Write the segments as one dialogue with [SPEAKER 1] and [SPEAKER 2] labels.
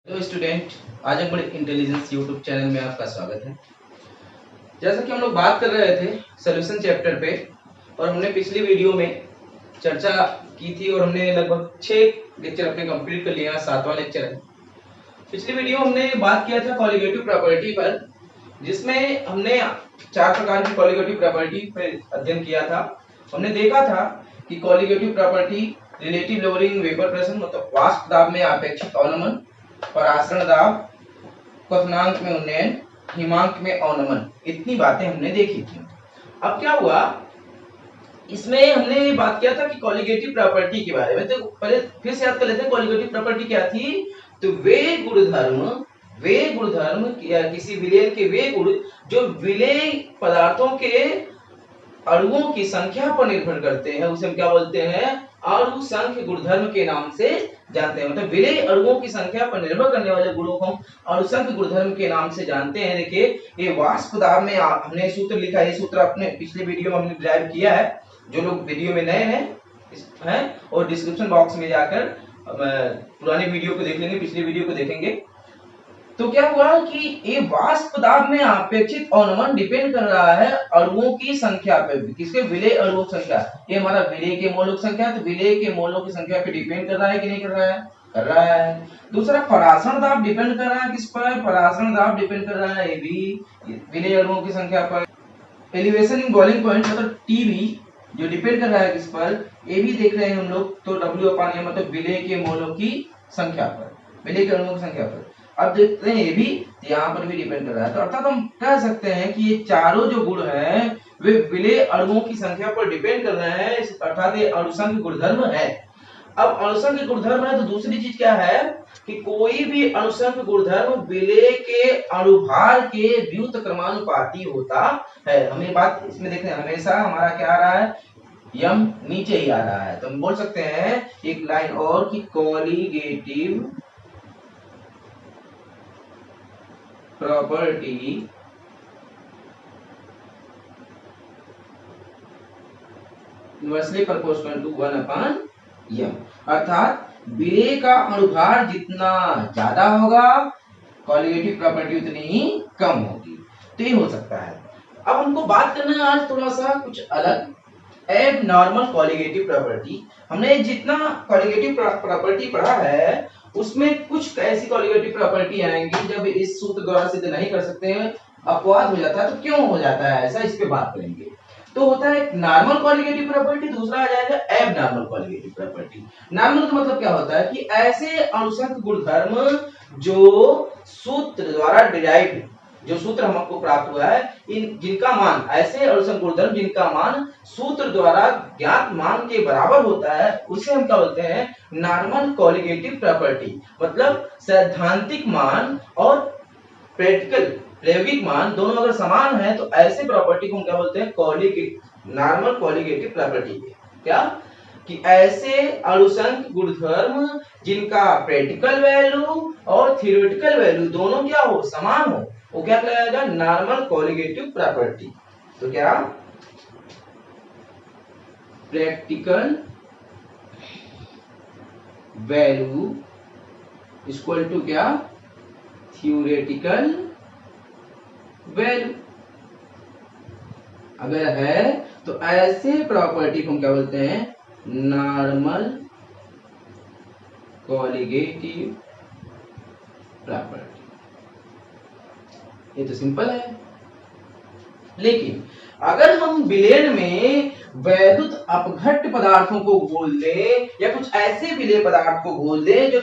[SPEAKER 1] Hello student, आज एक बड़े इंटेलिजेंस यूट्यूब चैनल में आपका स्वागत है। जैसा कि हम लोग बात कर रहे थे सॉल्यूशन चैप्टर पे, और हमने पिछली वीडियो में चर्चा की थी और हमने लगभग 6 लेक्चर अपने कंप्लीट कर लिया। 7वां लेक्चर है। पिछली वीडियो हमने बात किया था कॉलिगेटिव प्रॉपर्टी पर, जिसमें हमने 4 प्रकार की कॉलिगेटिव प्रॉपर्टी पर अध्ययन किया था। हमने देखा था कि colligative property relative lowering vapour pressure, मतलब वाष्प दाब में अपेक्षित अवनमन, परासरण दाब, क्वथनांक में उन्नयन, हिमांक में अवनमन, इतनी बातें हमने देखी थी। अब क्या हुआ, इसमें हमने ये बात किया था कि कॉलिगेटिव प्रॉपर्टी के बारे में। तो पहले फिर से याद कर लेते हैं कॉलिगेटिव प्रॉपर्टी क्या थी। तो वे गुणधर्म या किसी विलेय के वे गुण जो विलेय पदार्थों के अणुओं की संख्या पर निर्भर करते हैं, उसे हम क्या बोलते हैं, अणु संख्य गुणधर्म के नाम से जानते हैं। मतलब विलेय अणुओं की संख्या पर निर्भर करने वाले गुणों को हम अणु संख्य गुणधर्म के नाम से जानते हैं। देखिए, ये वाष्प दाब में हमने सूत्र लिखा है। ये सूत्र अपने पिछले वीडियो में हमने ड्राइव किया है। जो लोग वीडियो में नए हैं और डिस्क्रिप्शन बॉक्स में जाकर पुराने वीडियो को देख लेंगे, पिछले वीडियो को देखेंगे। तो क्या हुआ कि ये वाष्प दाब में अपेक्षित अवनमन डिपेंड कर रहा है अणुओं की संख्या पे। किसके? विलेय अणुओं की संख्या। ये हमारा विलेय के मोलों की संख्या, तो विलेय के मोलों की संख्या पे डिपेंड कर रहा है कि नहीं कर रहा है? कर रहा है। दूसरा, परासरण दाब डिपेंड कर रहा है किस पर? परासरण दाब डिपेंड कर रहा है ये भी विलेय अणुओं की संख्या पर। एलिवेशन इन बॉइलिंग पॉइंट मतलब टीबी जो डिपेंड कर रहा है किस पर? ये भी देख रहे हैं हम लोग, तो W/A मतलब विलेय के मोलों की संख्या पर, विलेय के अणुओं की संख्या पर। अब देखते हैं ये भी यहाँ पर भी डिपेंड कर रहा है। तो अर्थात हम कह सकते हैं कि ये चारों जो गुण हैं वे विलेय अणुओं की संख्या पर डिपेंड कर रहे हैं, अर्थात ये अणुसंख्य गुणधर्म है। अब अणुसंख्य गुणधर्म है तो दूसरी चीज क्या है कि कोई भी अणुसंख्य गुणधर्म विलेय के अणुभार के व्युत क्रमानुपाती होता है। हमें बात इसमें देखते हैं, हमेशा हमारा क्या आ रहा है, यम नीचे ही आ रहा है। तो हम बोल सकते हैं एक लाइन और कि colligative property inversely proportional to 1/m, अर्थात विलेय का अणुभार जितना ज्यादा होगा कॉलिगेटिव प्रॉपर्टी उतनी ही कम होगी। तो ये हो सकता है। अब हमको बात करना है आज थोड़ा सा कुछ अलग, एबनॉर्मल कॉलिगेटिव प्रॉपर्टी। हमने जितना कॉलिगेटिव प्रॉपर्टी पढ़ा है उसमें कुछ ऐसी कॉलिगेटिव प्रॉपर्टी आएंगी जब इस सूत्र द्वारा सिद्ध नहीं कर सकते हैं, अपवाद हो जाता है। तो क्यों हो जाता है ऐसा, इस पे बात करेंगे। तो होता है एक नॉर्मल कॉलिगेटिव प्रॉपर्टी, दूसरा आ जाएगा एबनॉर्मल कॉलिगेटिव प्रॉपर्टी। नॉर्मल का मतलब क्या होता है कि ऐसे अणुसंख्य गुणधर्म जो सूत्र द्वारा डिराइव्ड, जो सूत्र हमको प्राप्त हुआ है, इन जिनका मान, ऐसे अणुसंख्य गुणधर्म जिनका मान सूत्र द्वारा ज्ञात मान के बराबर होता है, उसे हम क्या बोलते हैं, नॉर्मल कॉलिगेटिव प्रॉपर्टी। मतलब सैद्धांतिक मान और प्रैक्टिकल प्रायोगिक मान दोनों अगर समान है तो ऐसे प्रॉपर्टी को हम क्या बोलते हैं, कॉलिगेटिव नॉर्मल कॉलिगेटिव प्रॉपर्टी। क्या कि ऐसे अणुसंख्य गुणधर्म जिनका प्रैक्टिकल वैल्यू और थ्योरेटिकल वैल्यू दोनों क्या हो, समान हो, वो क्या कहलाएगा, नॉर्मल कॉलिगेटिव प्रॉपर्टी। तो क्या प्रैक्टिकल वैल्यू इक्वल टू क्या, थ्योरेटिकल वैल्यू अगर है तो ऐसे प्रॉपर्टी को हम क्या बोलते हैं, नॉर्मल कॉलिगेटिव प्रॉपर्टी। ये तो सिंपल है। लेकिन अगर हम विलयन में वैद्युत अपघट्य पदार्थों को घोल दें या कुछ ऐसे विलेय पदार्थ को घोल दें जो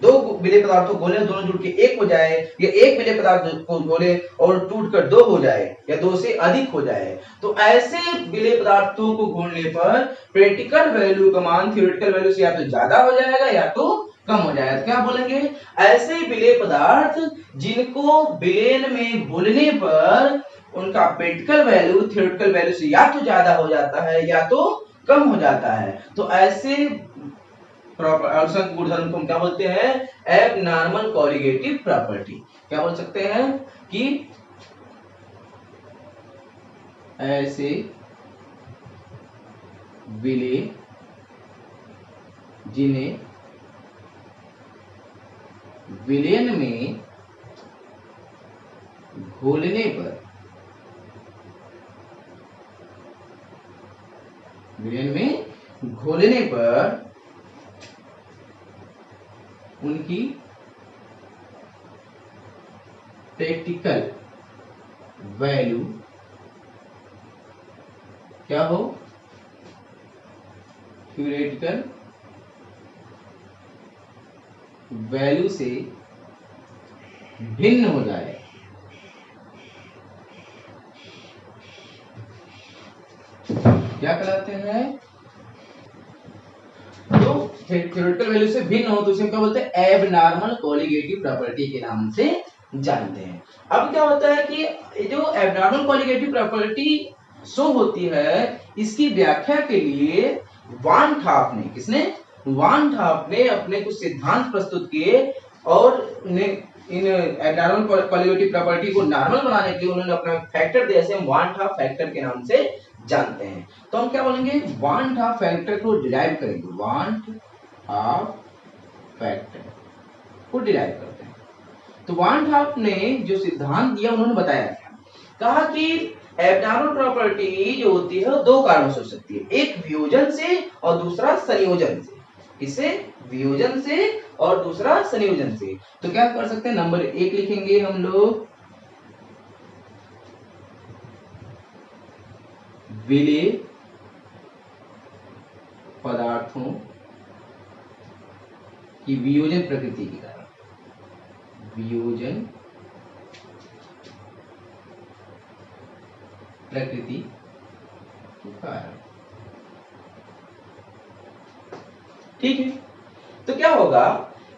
[SPEAKER 1] दो विलेय पदार्थों को घोले, दोनों जुड़ के एक हो जाए, या एक विलेय पदार्थ को घोले और टूटकर दो हो जाए या दो से अधिक हो जाए, तो ऐसे विलेय पदार्थों को घोलने पर प्रैक्टिकल वैल्यू का मान थ्योरेटिकल वैल्यू से या तो ज्यादा हो जाएगा या तो कम हो जाएगा। तो क्या बोलेंगे, ऐसे विलेय पदार्थ जिनको विलयन में घोलने पर उनका प्रैक्टिकल वैल्यू थ्योरेटिकल वैल्यू से या तो ज्यादा हो जाता है या तो कम हो जाता है, तो ऐसे अणुसंख्य गुणधर्म को हम क्या बोलते हैं, एबनॉर्मल कॉलिगेटिव प्रॉपर्टी। क्या बोल सकते हैं कि ऐसे विलेय जिन्हें विलयन में घोलने पर, विलयन में घोलने पर उनकी प्रैक्टिकल वैल्यू क्या हो, थ्योरेटिकल वैल्यू से भिन्न हो जाए। क्या कहलाते हैं? तो थ्योरेटिकल वैल्यू से भिन्न हो तो उसे क्या बोलते हैं? एबनॉर्मल कोलिगेटिव प्रॉपर्टी के नाम से जानते हैं। अब क्या होता है कि जो एबनॉर्मल कोलिगेटिव प्रॉपर्टी शो होती है, इसकी व्याख्या के लिए वान ठाप ने, किसने? वान ठाप ने अपने कुछ सिद्धांत प्रस्तुत किए और इन एबनॉर्मल कोलिगेटिव प्रॉपर्टी को नॉर्मल बनाने के लिए उन्होंने अपना फैक्टर दिया, जिसे हम वान ठाप फैक्टर के नाम से जानते हैं। तो हम क्या बोलेंगे? वान ठाप फैक्टर को डिराइव करेंगे, वान ठाप फैक्टर को डिराइव करते हैं। तो वान ठाप ने जो सिद्धांत दिया उन्होंने बताया क्या? कहा कि एबनॉर्मल प्रॉपर्टी जो होती है वो दो कारणों से हो सकती है, एक वियोजन से और दूसरा संयोजन से। किससे? वियोजन से और दूसरा संयोजन से। तो क्या कर सकते हैं? नंबर 1 लिखेंगे हम लोग, विलेय पदार्थों की वियोजन प्रकृति के कारण, वियोजन प्रकृति के कारण। ठीक है, तो क्या होगा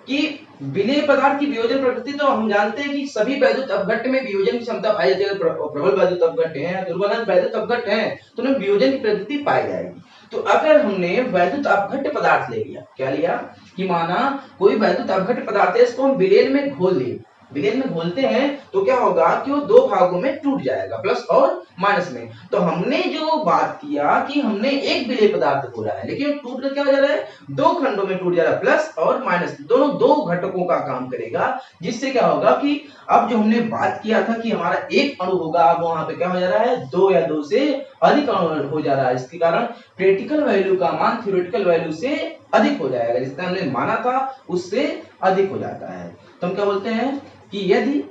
[SPEAKER 1] कि विलेय पदार्थ की वियोजन प्रकृति, तो हम जानते हैं कि सभी वैद्युत अपघट्ट में वियोजन की क्षमता पाई जाती है। प्रबल वैद्युत अपघट्ट है, दुर्बल वैद्युत अपघट्ट है, तो उनमें वियोजन की प्रकृति पाई जाएगी। तो अगर हमने वैद्युत अपघट्ट पदार्थ ले लिया, क्या लिया कि माना कोई वैद्युत अपघट्ट पदार्थ है, इसको हम विलेन में घोल लिए, विलेन में घोलते हैं तो क्या होगा कि वो दो भागों में टूट जाएगा, प्लस और माइनस में। तो हमने जो बात किया कि हमने एक विलेय पदार्थ घोला है, लेकिन टूट कर क्या हो जा रहा है? दो खंडों में टूट जा रहा है, प्लस और माइनस, दोनों दो घटकों का काम करेगा। जिससे क्या होगा कि अब जो हमने बात किया था कि हमारा एक अणु होगा, अब वहां पे क्या हो जा रहा है? दो या दो से अधिक अणु हो जा रहा है। इसके कारण प्रैक्टिकल वैल्यू का मान थ्योरेटिकल वैल्यू से अधिक हो जाएगा, जितना हमने माना था उससे अधिक हो जाता है। तो हम क्या बोलते हैं कि यदि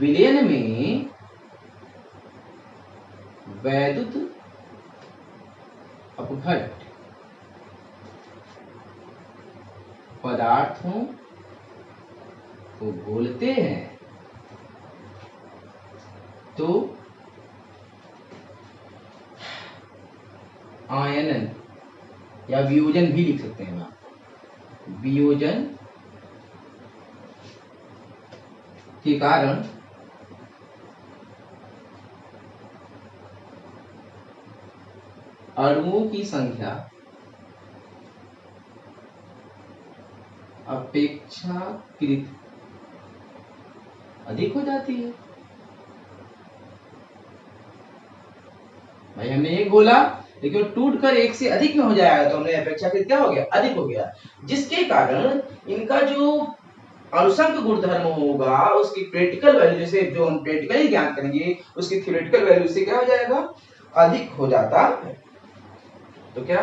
[SPEAKER 1] विलयन में वैद्युत अपघट्ट पदार्थों को घोलते हैं तो आयनन या वियोजन भी लिख सकते हैं, वियोजन के कारण अणुओं की संख्या अपेक्षाकृत अधिक हो जाती है। भाई हमने एक बोला, लेकिन टूट कर एक से अधिक में हो जाएगा, तो हमने अपेक्षाकृत क्या हो गया? अधिक हो गया। जिसके कारण इनका जो अनुसंग गुणधर्म होगा, उसकी प्रैक्टिकल वैल्यू, जैसे जो हम प्रैक्टिकली ज्ञान करेंगे, उसकी थ्योरेटिकल वैल्यू से क्या हो जाएगा? अधिक हो जाता है। तो क्या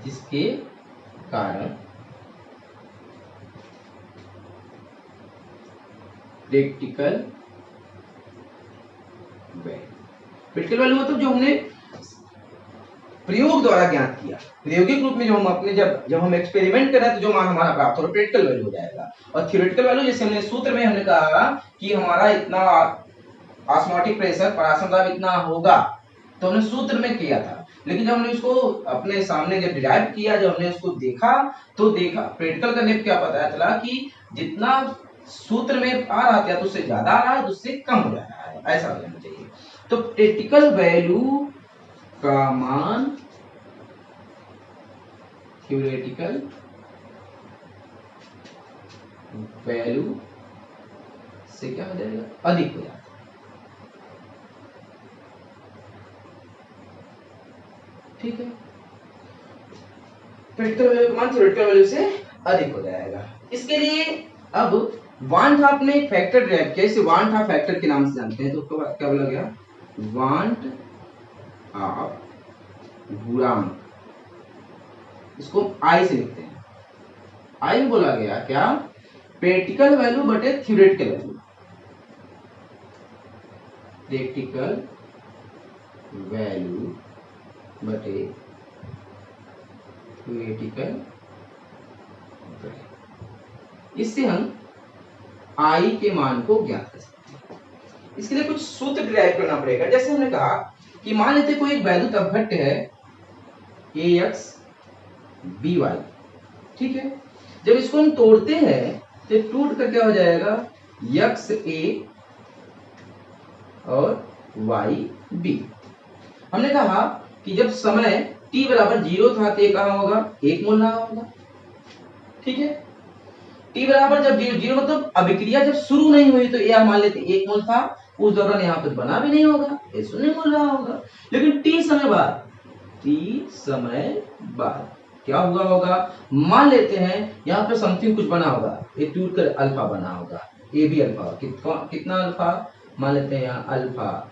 [SPEAKER 1] जिसके कारण प्रैक्टिकल वैल्यू मतलब जो हमने प्रयोग द्वारा ज्ञात किया, प्रायोगिक रूप में जो हम अपने जब हम एक्सपेरिमेंट कर रहे हैं तो जो मान हमारा प्राप्त हो, प्रैक्टिकल वैल्यू हो जाएगा। और थ्योरेटिकल वैल्यू जैसे हमने सूत्र में हमने कहा कि हमारा इतना ऑस्मोटिक प्रेशर, परासन दाब इतना होगा, तो हमने सूत्र में किया था। लेकिन जब हमने उसको अपने सामने जब डिराइव किया, जब हमने उसको देखा, तो देखा प्रैक्टिकल करने पे क्या पता चला कि जितना सूत्र में आ रहा था तो उससे ज्यादा आ रहा है, तो उससे कम हो जा रहा है, ऐसा हो जाना चाहिए। तो प्रैक्टिकल वैल्यू का मान थ्योरेटिकल वैल्यू से क्या हो जाएगा? अधिक हो जाएगा। ठीक है, प्रैक्टिकल वैल्यू का मान थ्योरेटिकल वैल्यू से अधिक हो जाएगा। इसके लिए अब वांट ऑफ ने फैक्टर ड्राइव किया, इसे वांट ऑफ फैक्टर के नाम से जानते हैं। तो क्या बोला गया, वांट ऑफ गुणांक, इसको आई से लिखते हैं। आई में बोला गया क्या, प्रैक्टिकल वैल्यू बटे थ्योरेटिकल वैल्यू, प्रैक्टिकल वैल्यू बटे थ्योरेटिकल। इससे हम आई के मान को ज्ञात कर सकते हैं। इसके लिए कुछ सूत्र डिराइव करना पड़ेगा। जैसे हमने कहा कि मान लेते कोई एक वैद्युत अपघट्य है AX BY, ठीक है। जब इसको हम तोड़ते हैं तो टूट कर क्या हो जाएगा, XA और YB। हमने कहा कि जब समय t बराबर 0 था तो ये कहाँ होगा, 1 मोल रहा होगा, ठीक है। t बराबर जब 0 मतलब अभिक्रिया जब शुरू नहीं हुई तो ये हम मान लेते 1 मोल था, उस दौरान यहाँ पर बना भी नहीं होगा, ये 0 मोल रहा होगा। लेकिन t समय बाद क्या हुआ होगा, मान लेते हैं यहाँ पे समथिंग कुछ बना होगा, ये टूट कर अल्फा बना होगा, ये भी अल्फा, कितना अल्फा, मान लेते हैं यहाँ अल्फा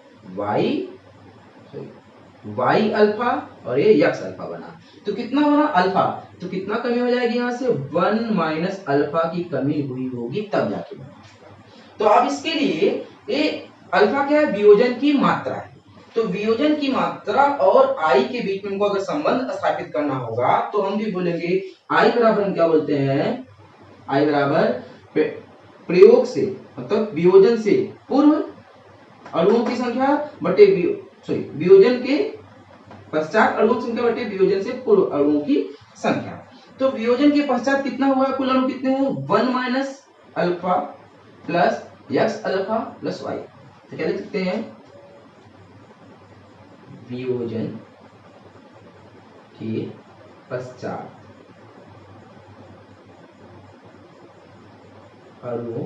[SPEAKER 1] y अल्फा और ये x अल्फा बना, तो कितना बना अल्फा, तो कितना कमी हो जाएगी यहाँ से 1 माइनस अल्फा की कमी हुई होगी तब जाके बना। तो अब इसके लिए ये अल्फा क्या है, वियोजन की मात्रा है। तो वियोजन की मात्रा और आई के बीच में हमको अगर संबंध स्थापित करना होगा तो हम भी बोलेंगे आई बराबर हम क्या बोलते हैं, आई बराबर प्रयोग से मतलब वियोजन से पूर्व अणुओं की संख्या बटे वियोजन के पश्चात अणुओं की संख्या बटे वियोजन से पूर्व अणुओं की संख्या। तो वियोजन के पश्चात कितना हुआ, कुल अणु कितने हैं, 1 minus alpha plus x alpha plus y। तो क्या लिख सकते हैं, वियोजन के पश्चात अणुओं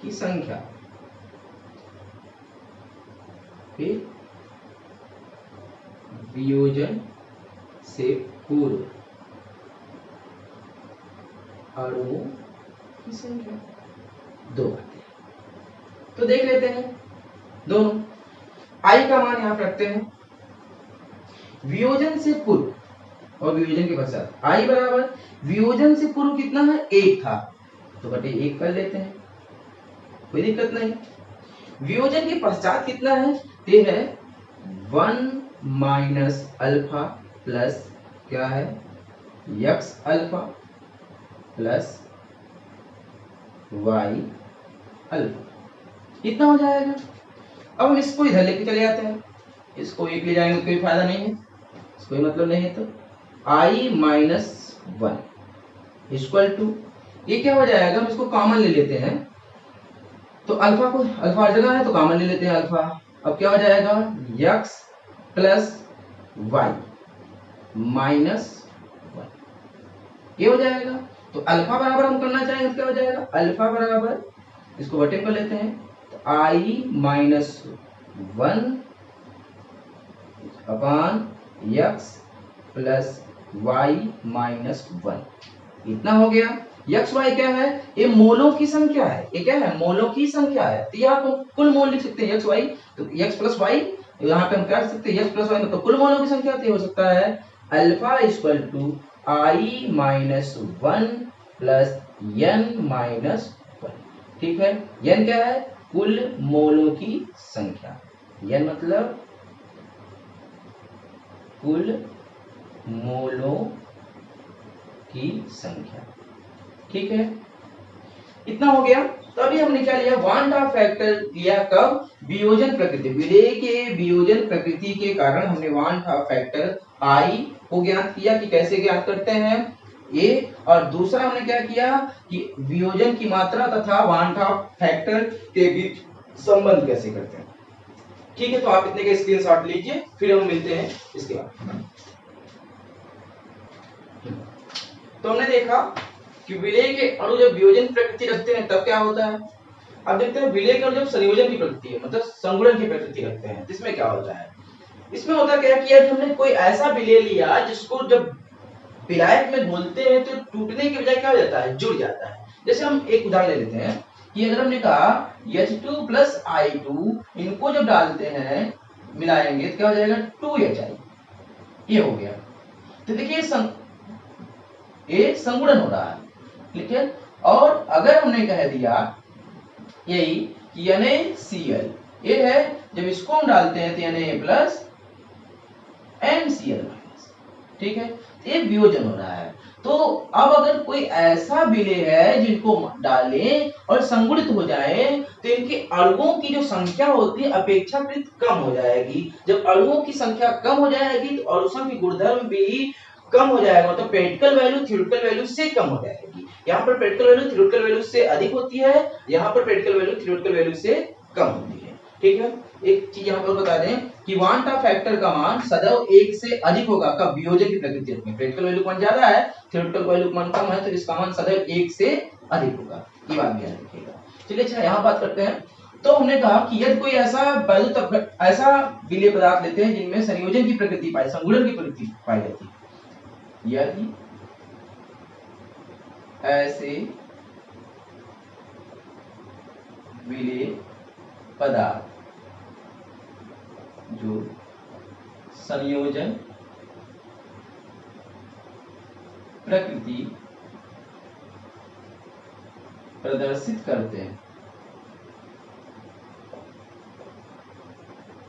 [SPEAKER 1] की संख्या, फिर वियोजन से पूर्व अणुओं की संख्या, दो बातें। तो देख लेते हैं दोनों। आई का मान यहां रखते हैं, वियोजन से पूर्व और वियोजन के पश्चात आई बराबर वियोजन से पूर्व कितना है, 1 था, तो बटे 1 कर लेते हैं, कोई दिक्कत नहीं। वियोजन के पश्चात कितना है, ये है 1 माइनस अल्फा प्लस क्या है x alpha plus y alpha, इतना हो जाएगा। अब हम इसको इधर लेके चले जाते हैं, इसको एक ले जाएंगे कोई फायदा नहीं है, कोई मतलब नहीं है। तो i माइनस 1 इक्वल टू, ये क्या हो जाएगा, हम इसको कॉमन ले लेते हैं, तो अल्फा को अल्फा हर जगह है तो कॉमन ले लेते हैं अल्फा। अब क्या हो जाएगा, x प्लस y माइनस 1, ये हो जाएगा। तो अल्फा बराबर हम करना चाहेंगे तो क्या हो जाएगा, अल्फा बराबर इसको बटे कर लेते हैं, तो i minus 1 upon x plus y minus 1, इतना हो गया। x y क्या है, ये मोलों की संख्या है, ये क्या है, मोलों की संख्या है। तो यहाँ पर कुल मोल लिख सकते हैं x y, तो x प्लस y यहाँ पे हम क्या कर सकते हैं, x प्लस y मतलब कुल मोलों की संख्या, तो हो सकता है alpha equal to i minus 1 plus n minus 1, ठीक है। n क्या है, कुल मोलों की संख्या, n मतलब कुल मोलों की संख्या, ठीक है, इतना हो गया। तो अभी हमने क्या लिया, वांट ऑफ फैक्टर लिया कब, वियोजन प्रकृति, विलेय के वियोजन प्रकृति के कारण हमने वांट ऑफ फैक्टर आई को ज्ञात किया कि कैसे ज्ञात करते हैं ये, और दूसरा हमने क्या किया कि वियोजन की मात्रा तथा वांट ऑफ फैक्टर के बीच संबंध कैसे करते हैं, ठीक है। तो आप इतने का स्क्रीनशॉट लीजिए, फिर हम मिलते हैं इसके बाद। तो हमने देखा कि विलेय के अणु जब वियोजन प्रकृति रखते हैं तब क्या होता है। अब देखते हैं विलेय के अणु जब संयोजन की प्रकृति है मतलब संगुणन की प्रकृति रखते हैं, इसमें क्या होता है। इसमें होता क्या कि यार हमने कोई ऐसा विलेय लिया जिसको जब विलायक में घोलते हैं तो टूटने के बजाय क्या हो जाता है, जुड़ जाता है। जैसे हम एक उदाहरण ले लेते हैं कि अगर हमने कहा H2 प्लस I2, इनको जब डालते हैं मिलाएंगे तो क्या हो जाएगा 2HI, ये हो गया। तो देखिए ये संगुणन हो रहा है, ठीक है। और अगर हमने कह दिया यही कि NaCl, ये है जब इसको हम डालते हैं तो Na प्लस NCl माइनस, ठीक है, ये वियोजन हो रहा है। तो अब अगर कोई ऐसा विलेय है जिनको डालें और संगुणित हो जाए तो इनके अणुओं की जो संख्या होती है अपेक्षाकृत कम हो जाएगी। जब अणुओं की संख्या कम हो जाएगी तो अणुसंघ की गुणधर्म भी कम हो जाएगा, मतलब प्रैक्टिकल वैल्यू थ्योरेटिकल वैल्यू से कम हो जाएगी। यहाँ पर प्रैक्टिकल वैल्यू थ्योरेटिकल वैल्यू से अधिक होती है, यहाँ पर प्रैक्टिकल वैल्यू थ्योरेटिकल वैल्यू से कम होती है, ठीक है। एक चीज यहाँ पर बता दें कि वांटा फैक्टर का मान सदैव 1 से अधिक होगा कब, वियोजन की प्रकृति में। प्रैक्टिकल वैल्यू मान ज्यादा है, थ्योरेटिकल वैल्यू मान कम है, तो इसका मान सदैव 1 से अधिक होगा, ये बात ध्यान रखिएगा। चलिए अच्छा यहाँ बात करते हैं। तो हमने कहा कि यदि कोई ऐसा विलेय पदार्थ लेते हैं जिनमें संयोजन की प्रकृति पाई, संगुणन की प्रकृति पाई जाती है, यदि ऐसे विलेय पदार्थ जो संयोजन प्रकृति प्रदर्शित करते हैं,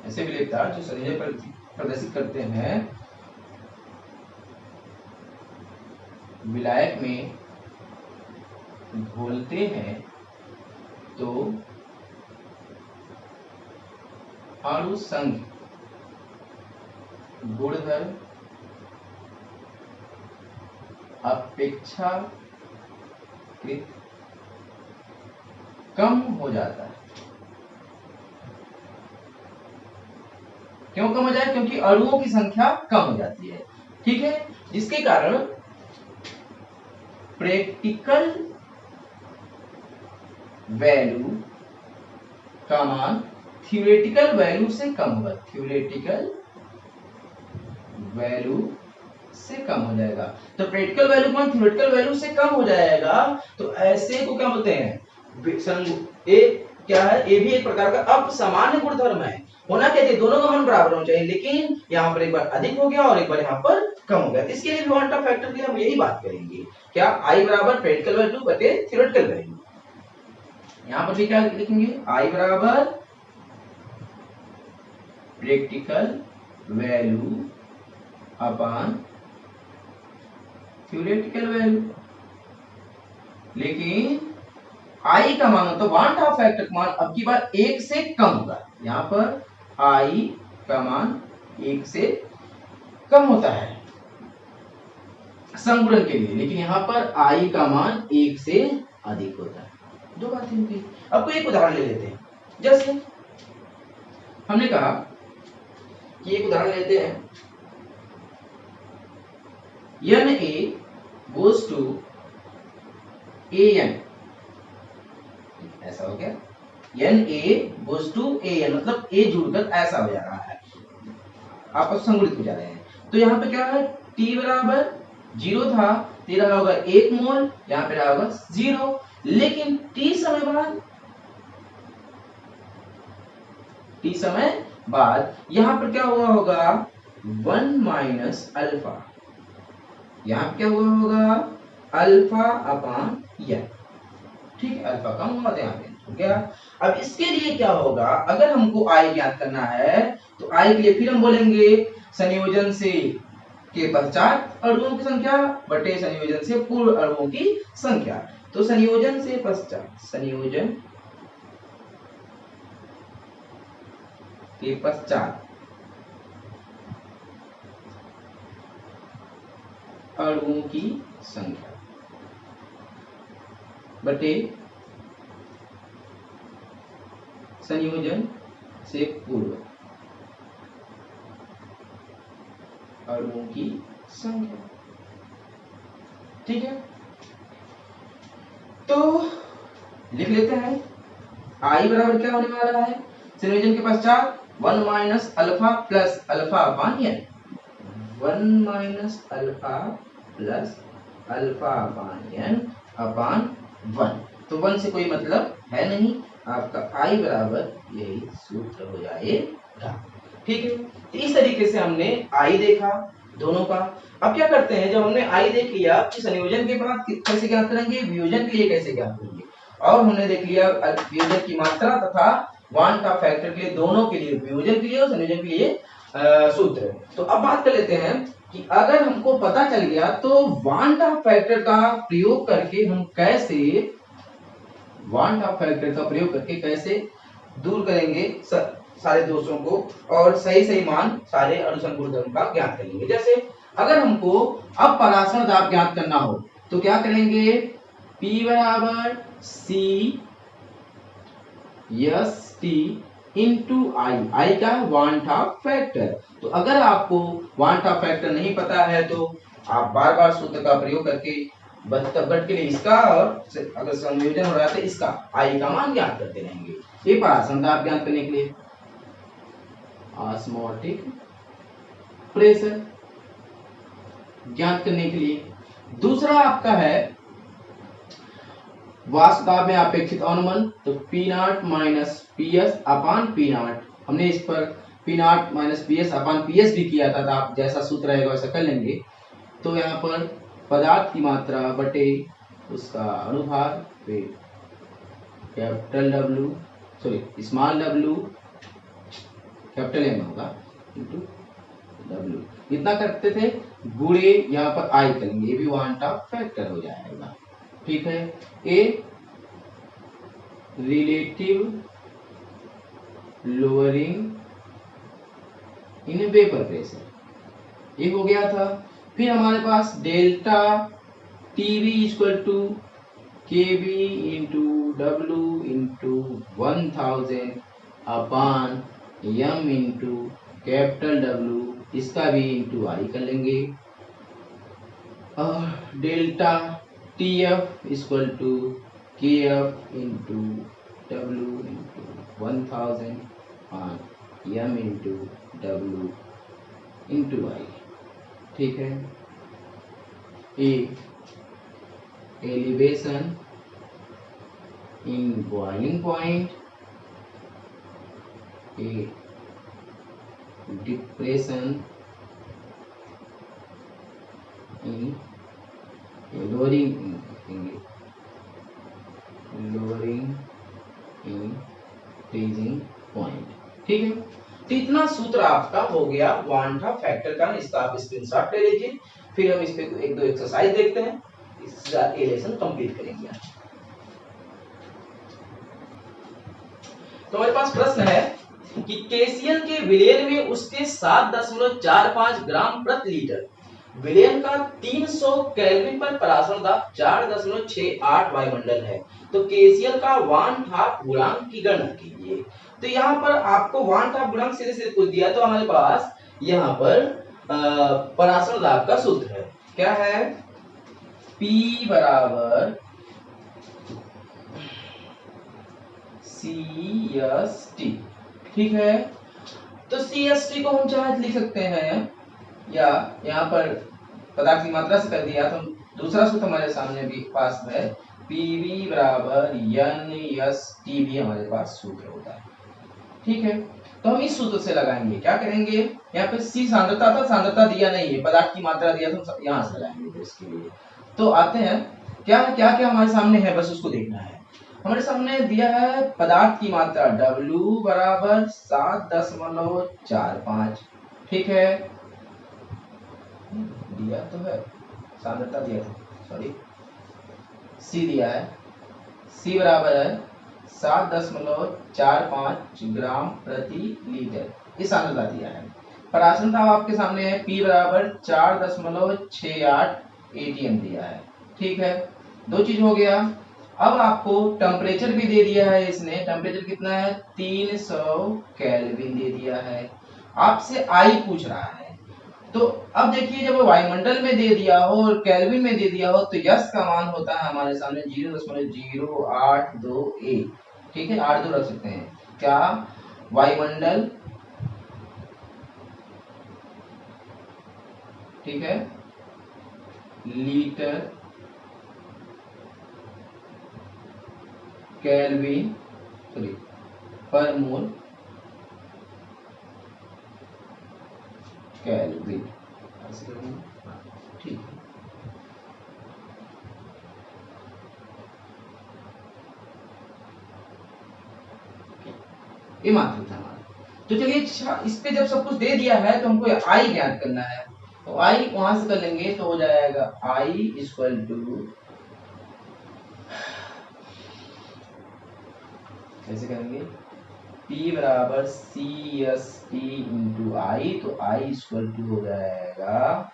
[SPEAKER 1] ऐसे विलेय पदार्थ जो संयोजन प्रकृति प्रदर्शित करते हैं, विलायक में घोलते हैं तो अणुसंघ गुणधर्म अपेक्षाकृत कम हो जाता है। क्यों कम हो जाए? क्योंकि अणुओं की संख्या कम हो जाती है, ठीक है, जिसके कारण प्रैक्टिकल वैल्यू का मान थ्योरेटिकल वैल्यू से कम होगा, थ्योरेटिकल वैल्यू से कम हो जाएगा। तो प्रैक्टिकल वैल्यू का मान थ्योरेटिकल वैल्यू से कम हो जाएगा, तो ऐसे को क्या बोलते हैं, क्या है, ये भी एक प्रकार का अपसामान्य गुणधर्म है। होना क्या चाहिए, दोनों का मान बराबर होना चाहिए, लेकिन यहाँ पर एक बार अधिक हो गया और एक बार यहाँ पर कम हो गया। इसके लिए क्वांटम फैक्टर के लिए हम यही बात करेंगे, क्या I बराबर प्रैक्टिकल वैल्यू बटे थ्योरेटिकल वैल्यू। यहाँ पर भी क्या लिखेंगे, I बराबर practical value upon theoretical value. लेकिन I का मान तो वांटा फैक्टर का मान अब की बार 1 से कम होगा। यहाँ पर I का मान 1 से कम होता है संगुणन के लिए, लेकिन यहाँ पर I का मान 1 से अधिक होता है। दो बातें होंगी। अब कोई एक उदाहरण ले लेते हैं, जैसे हमने कहा कि एक उदाहरण लेते हैं, Na goes to An, ऐसा हो गया, Na goes to An मतलब A जुड़कर ऐसा हो जा रहा है, आपस संगुणित हो जा रहे हैं। तो यहाँ पे क्या है, T बराबर 0 था, T रहा होगा 1 मोल, यहाँ पे रहा होगा 0, लेकिन T समय बाद यहाँ पर क्या हुआ होगा, 1 माइनस अल्फा, यहाँ पे क्या हुआ होगा, अल्फा अपॉन यन, ठीक है, अल्फा कम हुआ, यहाँ पे हो गया। अब इसके लिए क्या होगा, अगर हमको I ज्ञात करना है तो I के लिए फिर हम बोलेंगे संयोजन से के पश्चात अणुओं की संख्या बटे संयोजन से पूर्व अणुओं की संख्या। तो संयोजन से पश्चात, संयोजन के पश्चात अणुओं की संख्या बटे संयोजन से पूर्व अणुओं की संख्या, ठीक है। तो लिख लेते हैं I बराबर क्या होने वाला है, संयोजन के पश्चात 1 minus alpha plus alpha upon n, 1 minus alpha plus alpha upon n upon 1। तो 1 से कोई मतलब है नहीं, आपका I बराबर यही सूत्र हो जाएगा। ठीक है, तो इस तरीके से हमने I देखा दोनों का। अब क्या करते हैं, जब हमने I देख लिया कि संयोजन के बाद कैसे ज्ञात करेंगे, वियोजन के लिए कैसे ज्ञात करेंगे, और हमने देख लिया वियोजन की मात्रा तथा वांट ऑफ फैक्टर के लिए, दोनों के लिए, वियोजन के लिए और संयोजन के लिए सूत्र। तो अब बात कर लेते हैं कि अगर हमको पता चल गया तो वांट ऑफ फैक्टर का प्रयोग करके हम कैसे, वांट ऑफ फैक्टर का प्रयोग करके कैसे दूर करेंगे सारे दोषों को और सही सही मान सारे अनुसंग गुणधर्म का ज्ञात करेंगे। जैसे अगर हमको अब परासरण दाब ज्ञात करना हो तो क्या करेंगे, P बराबर C S T into I का वांट ऑफ फैक्टर। तो अगर आपको वांट ऑफ फैक्टर नहीं पता है तो आप बार बार सूत्र का प्रयोग करके बट के लिए इसका और अगर संयोजन हो रहा है तो इसका I का मान ज्ञात करते रहेंगे। ये परासरण दाब ज्ञात करने के लिए, ऑस्मोटिक प्रेशर ज्ञात करने के लिए। दूसरा आपका है वाष्प दाब में अपेक्षित अनुमान, तो P not minus PS upon P not, हमने इस पर P not minus PS upon PS भी किया था, तो आप जैसा सूत्र रहेगा वैसा कर लेंगे। तो यहाँ पर पदार्थ की मात्रा बटे उसका अनुभार पे capital W, sorry small w capital M होगा इंटू W, इतना करते थे, गुणे यहाँ पर I करेंगे, ये भी वांट ऑफ फैक्टर हो जाएगा। ठीक है, a relative lowering in vapour pressure, ये हो गया था। फिर हमारे पास delta TV equal to KB into W into 1000 upon M into capital W, इसका भी इंटू आई कर लेंगे। और delta TF equal to KF into W into 1000 upon M into W into I. ठीक है, a elevation in boiling point, a depression in lowering in freezing point. ठीक है, तो इतना सूत्र आपका हो गया वांट ऑफ फैक्टर का, इसका आप स्क्रीनशॉट ले लीजिए। फिर हम इस पे एक दो एक्सरसाइज देखते हैं, इसका लेसन कंप्लीट करेंगे। तो हमारे पास प्रश्न है कि केसीएल के विलयन में उसके 7.45 ग्राम प्रति लीटर विलयन का 300 केल्विन पर परासरण दाब 4.68 वायुमंडल है, तो केसीएल का वांट ऑफ गुणांक की गणना कीजिए। तो यहाँ पर आपको वांट ऑफ गुणांक सीधे सीधे पूछ दिया, तो हमारे पास यहाँ पर परासरण दाब का सूत्र है, क्या है, P बराबर CST। ठीक है, तो CST को हम चाहे लिख सकते हैं, या यहाँ पर पदार्थ की मात्रा से कर दिया, तो दूसरा सूत्र हमारे सामने भी पास है, PV बराबर NST भी हमारे पास सूत्र होता है। ठीक है, तो हम इस सूत्र से लगाएंगे, क्या करेंगे, यहाँ पे C सांद्रता था, सांद्रता दिया नहीं है, पदार्थ की मात्रा दिया, तो यहाँ से लगाएंगे। इसके लिए तो आते हैं, क्या क्या हमारे सामने है, बस उसको देखना है। हमारे सामने दिया है पदार्थ की मात्रा W बराबर 7.45। ठीक है, दिया तो है, सांद्रता दिया था, सॉरी C दिया है, C बराबर है 7.45 ग्राम प्रति लीटर, इस सांद्रता दिया है। परासरण दाब आपके सामने है, P बराबर 4.68 ATM दिया है। ठीक है, दो चीज हो गया। अब आपको टेम्परेचर भी दे दिया है इसने, टेम्परेचर कितना है, 300 केल्विन दे दिया है। आपसे आई पूछ रहा है, तो अब देखिए जब वायुमंडल में दे दिया हो और केल्विन में दे दिया हो तो यस का मान होता है हमारे सामने 0.0821। ठीक है, 82 रख सकते हैं, क्या वायुमंडल ठीक है, लीटर केल्विन सॉरी पर मोल केल्विन, ऐसे करेंगे, ठीक है। ये मात्र था हमारा। तो चलिए इस पे जब सब कुछ दे दिया है तो हमको आई ज्ञात करना है, तो आई वहां से कर लेंगे तो हो जाएगा आई इक्वल टू, कैसे करेंगे, P बराबर सी एस टी इंटू आई, तो आई इक्वल टू हो जाएगा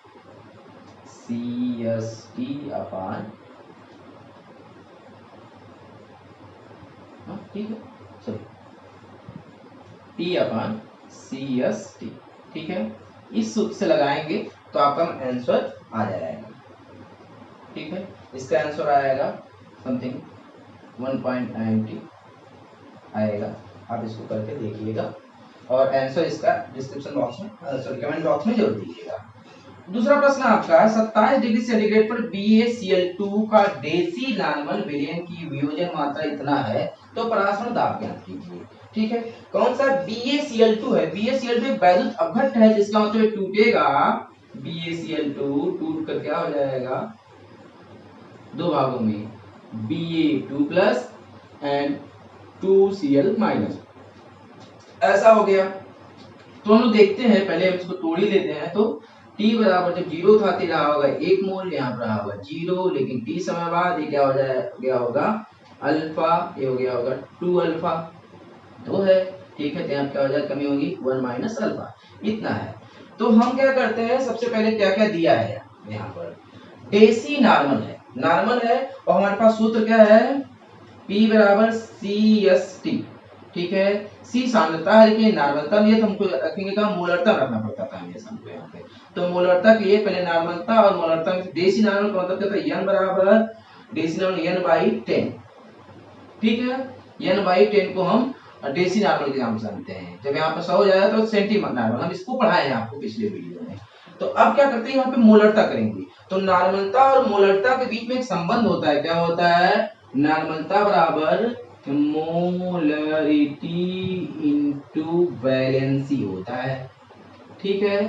[SPEAKER 1] सी एस टी अपान, ठीक है, सॉरी T अपान सी एस टी, ठीक है। इस सूत्र से लगाएंगे तो आपका आंसर आ जाएगा, ठीक है। इसका आंसर आएगा समथिंग 1.90 आएगा, आप इसको करके देखिएगा और आंसर इसका डिस्क्रिप्शन बॉक्स में सॉरी कमेंट बॉक्स में जरूर दीजिएगा। दूसरा प्रश्न आपका 27 डिग्री सेंटीग्रेड पर BaCl2 का देसी नॉर्मल विलयन की वियोजन मात्रा इतना है, तो परासरण दाब ज्ञात कीजिए, ठीक है। कौन सा BaCl2 है, BaCl2 एक वैद्युत अपघट्ट है, जिसका मतलब टूटेगा, BaCl2 टूट कर क्या हो जाएगा, दो भागों में, Ba2 plus and 2Cl minus, ऐसा हो गया। तो हम लोग देखते हैं, पहले हम इसको तोड़ ही लेते हैं। तो T बराबर जब 0 था तो रहा होगा 1 मोल, यहाँ पर रहा होगा 0, लेकिन T समय बाद ये क्या हो गया होगा अल्फा, ये हो गया होगा 2 अल्फा, 2 है, ठीक है। तो यहाँ क्या हो जाए, कमी होगी 1 माइनस अल्फा, इतना है। तो हम क्या करते हैं, सबसे पहले क्या क्या दिया है यहाँ पर, देसी नॉर्मल है, नॉर्मल है, और हमारे पास सूत्र क्या है, P बराबर सी एस टी, ठीक है। सी सांद्रता है, लेकिन नॉर्मलता नहीं है तो हमको रखेंगे कहाँ, मोलरता रखना पड़ता था हमेशा हमको यहाँ पे। तो मोलरता के लिए पहले नॉर्मलता और मोलरता में देसी नॉर्मल का मतलब क्या था, n बराबर देसी नॉर्मल n बाई 10, ठीक है। n बाई 10 को हम देसी नॉर्मल के नाम से जानते हैं। जब यहाँ पे 100 हो जाएगा तो सेंटी नॉर्मल, हम इसको पढ़ाए हैं आपको पिछले वीडियो में। तो अब क्या करते हैं, यहाँ पे मोलरता करेंगे। तो नॉर्मलता और मोलरता के बीच में एक संबंध होता है, क्या होता है, नॉर्मलता बराबर मोलरिटी इनटू वैलेंसी होता है, ठीक है।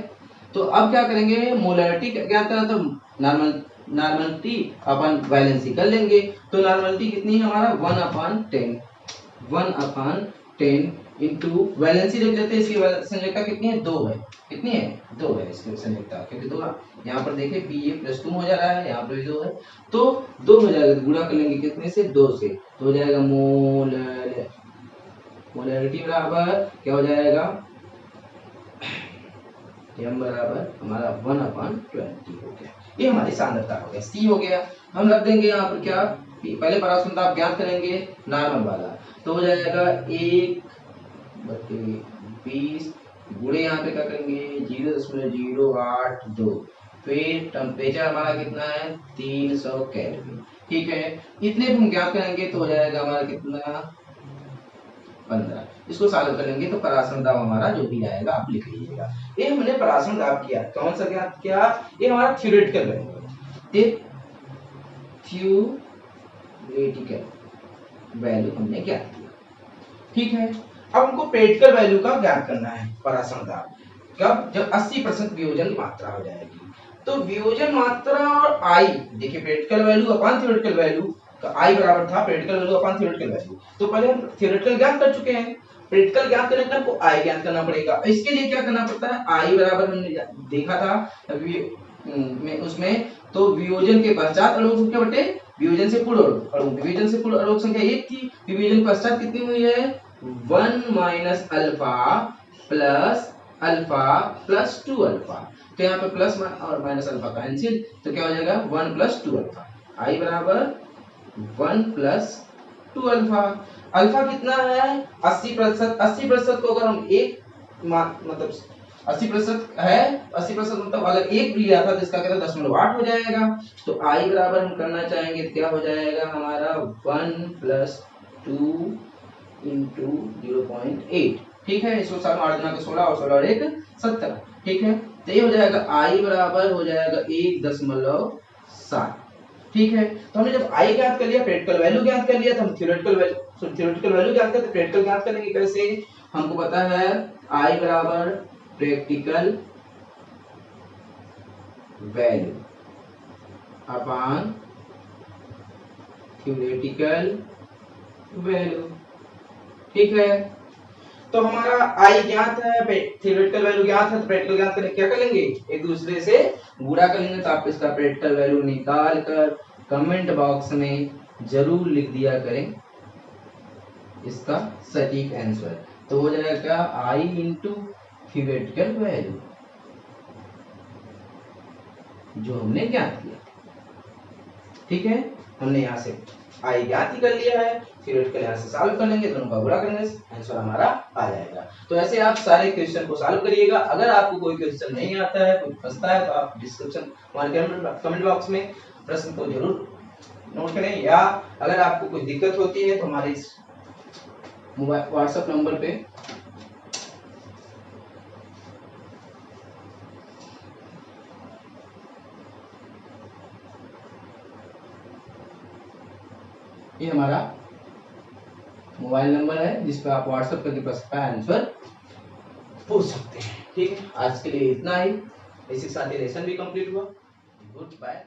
[SPEAKER 1] तो अब क्या करेंगे, मोलरिटी क्या करना, तो नॉर्मलिटी अपन वैलेंसी कर लेंगे। तो नॉर्मलिटी कितनी है हमारा 1/10 इंटू वैलेंसी देख लेते हैं, इसकी संयोजकता कितनी है, 2 है, कितनी है, 2 है इसकी संयोजकता, क्योंकि 2 यहाँ पर देखिए Ba+2 हो जा रहा है, यहाँ पर भी 2 है, तो 2 हो जाएगा, तो गुणा कर लेंगे कितने से, 2 से, तो हो जाएगा मोलरिटी बराबर क्या हो जाएगा, m बराबर हमारा 1/20 हो गया, ये हमारी सांद्रता हो गया, C हो गया। हम रख देंगे यहाँ पर क्या, पहले परासरण दाब ज्ञात करेंगे नॉर्मल वाला, तो हो जाएगा 1/20 गुणे यहाँ पे क्या करेंगे 0.082, फिर टेम्परेचर हमारा कितना है 300 केल्विन, ठीक है। इतने हम ज्ञात करेंगे तो हो जाएगा हमारा कितना 15, इसको सॉल्व करेंगे तो परासरण दाब हमारा जो भी आएगा आप लिख लीजिएगा। ये हमने परासरण दाब किया, कौन सा ज्ञात किया, ये हमारा थ्योरेटिकल वैल्यू है, थ्योरेटिकल वैल्यू हमने ज्ञात किया, ठीक है। अब हमको प्रैक्टिकल वैल्यू का ज्ञात करना है परासरण दाब, कब, जब 80% वियोजन मात्रा हो जाएगी। तो वियोजन मात्रा और आई, देखिए practical value upon theoretical value, तो आई बराबर था practical value upon theoretical value, तो पहले हम थ्योरेटिकल ज्ञात कर चुके हैं, प्रैक्टिकल ज्ञात करने के लिए हमको आई ज्ञात करना पड़ेगा। इसके लिए क्या करना पड़ता है, आई बराबर हमने देखा था उसमें, तो वियोजन के पश्चात अणुओं की संख्या बटे वियोजन से पूर्व अणुओं, वियोजन से पूर्व अणुओं की संख्या 1 थी, वियोजन के पश्चात कितनी हुई है 1 माइनस अल्फा प्लस 2 अल्फा, तो यहाँ पे प्लस और माइनस अल्फा कैंसिल, तो क्या हो जाएगा 1 प्लस 2 अल्फा, आई बराबर 1 प्लस 2 अल्फा। अल्फा कितना है 80%, 80% को अगर हम एक मतलब 80% है, 80% मतलब अगर एक भी लिया था तो इसका क्या 0.8 हो जाएगा। तो आई बराबर हम करना चाहेंगे क्या हो जाएगा हमारा 1 प्लस 2 इंटू 0.8, ठीक है। इसको 8 गुना 16 और 16 और 1 17, ठीक है। तो ये हो जाएगा आई बराबर हो जाएगा 1.7। ठीक है, तो हमने जब आई ज्ञात कर लिया, प्रैक्टिकल वैल्यू ज्ञात कर लिया, तो हम थ्योरेटिकल वैल्यू ज्ञात करते, प्रैक्टिकल ज्ञात करेंगे कैसे? हमको पता है आई बराबर practical value upon theoretical value. ठीक है, तो हमारा आई ज्ञात है, थ्योरेटिकल वैल्यू ज्ञात है, तो प्रैक्टिकल ज्ञात करने क्या कर लेंगे? एक दूसरे से गुणा कर लेंगे। तो आप इसका प्रैक्टिकल वैल्यू निकाल कर कमेंट बॉक्स में जरूर लिख दिया करें इसका सटीक आंसर। तो हो जाएगा आई इंटू थ्योरेटिकल वैल्यू जो हमने ज्ञात किया। ठीक है, हमने यहाँ से आई ज्ञात ही कर लिया है, थ्योरेटिकल यहाँ से सॉल्व कर लेंगे, दोनों का गुणा करेंगे, आंसर हमारा आ जाएगा। तो ऐसे आप सारे क्वेश्चन को सॉल्व करिएगा। अगर आपको कोई क्वेश्चन नहीं आता है, कोई फंसता है, तो आप डिस्क्रिप्शन हमारे कमेंट बॉक्स में प्रश्न को जरूर नोट करें, या अगर आपको कोई दिक्कत होती है तो हमारे इस मोबाइल व्हाट्सएप नंबर पे ये हमारा मोबाइल नंबर है जिस पर आप व्हाट्सएप करके प्रश्न का आंसर पूछ सकते हैं। ठीक है, आज के लिए इतना ही। इसी के साथ ये लेसन भी कंप्लीट हुआ। Good bye.